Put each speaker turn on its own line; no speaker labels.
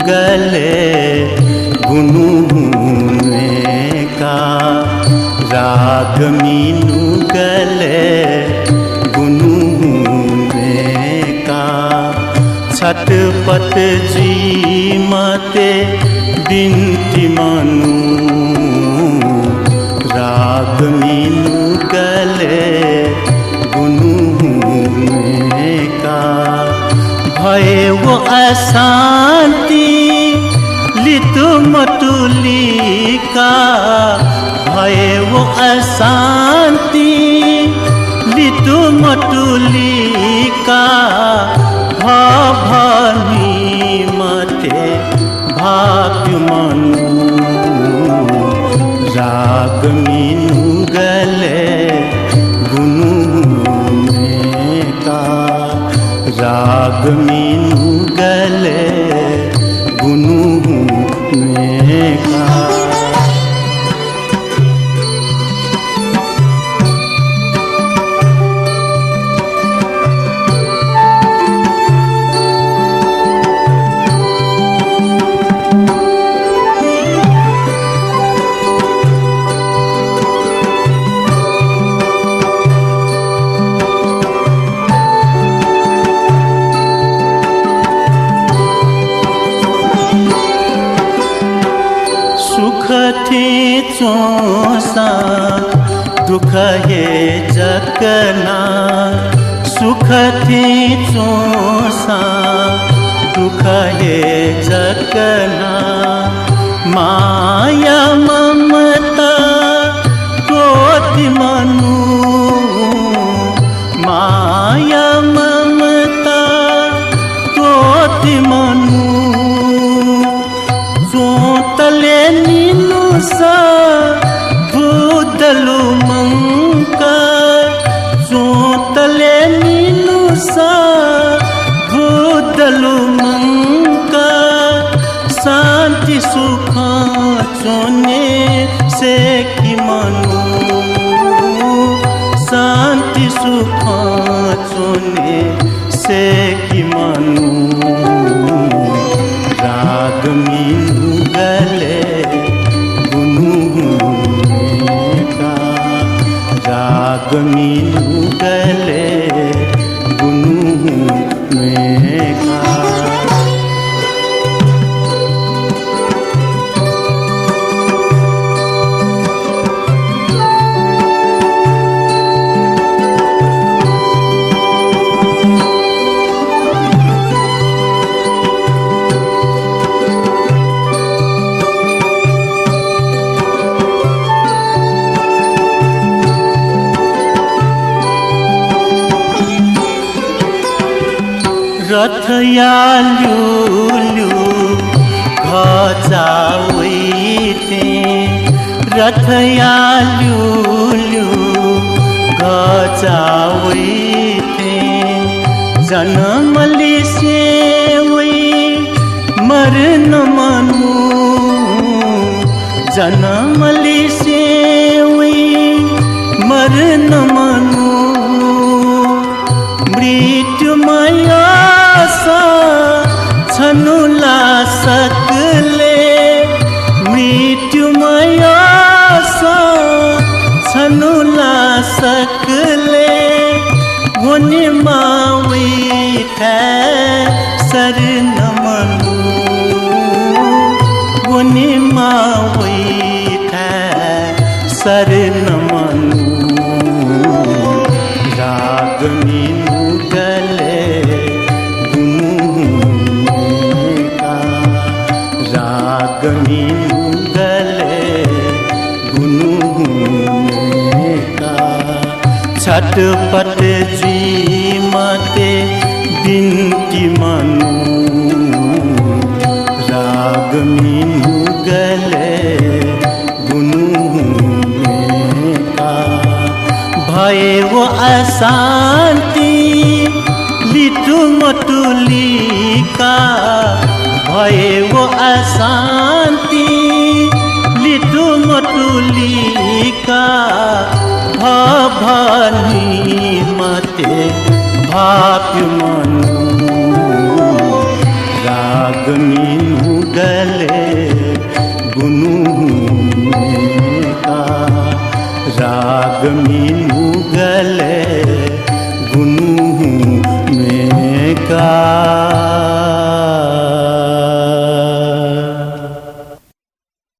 गले गुनगुने का, राग मीनू गले गुनगुने का। छटपट जी मते बिनती मानू, राग मीनू गले गुनगुने का। भय वो अशांति लितु मतुली का, भय वो अशांति लितु मतुली का। भनी मते भाग्य मनु, राग मीनू गले गुनगुने का, राग मीनू गले गुनगुने का। सुख थी चोसा दुख है जकना, सुख थी चोसा दुख है जकना। माया ममता क्रोध मनु, माया ममता क्रोध मनु। तले नीनु सा भूदलु मंका, तले नीनु सा भूदलु मंका। शांति सुख चोने से कि मनु, शांति सुख चोने से कि मनु। राग मीनू गले गुनगुने का, राग मीनू गले गुनगुने का। रथ यालू घाउते, रथ यालू घाउते। जन्मली से वही मरण मनु, जन्मली से वही मरण मनु। मृत्युमय छनुला सकले, मृत्युमय छनुला सकले। होने मावी थे शरण मनु, होने मावी थे शरण मनु। राग मीनू गले गुनगुने का, राग मीनू गले गुनगुने का। छटपट जी मते बिनती मनु, राग मीनू गले गुनगुने का। भय वो अशांति लिटू मतुली का, भय वो अशांति लिटू मतुली का। भनी मते भाप्य मनु, राग मीनू मीनू गले गुनु में का